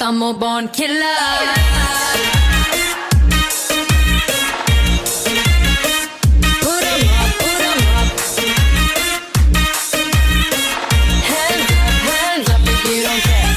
estamos born killer. Put 'em up, put 'em up. Hands up if you don't care.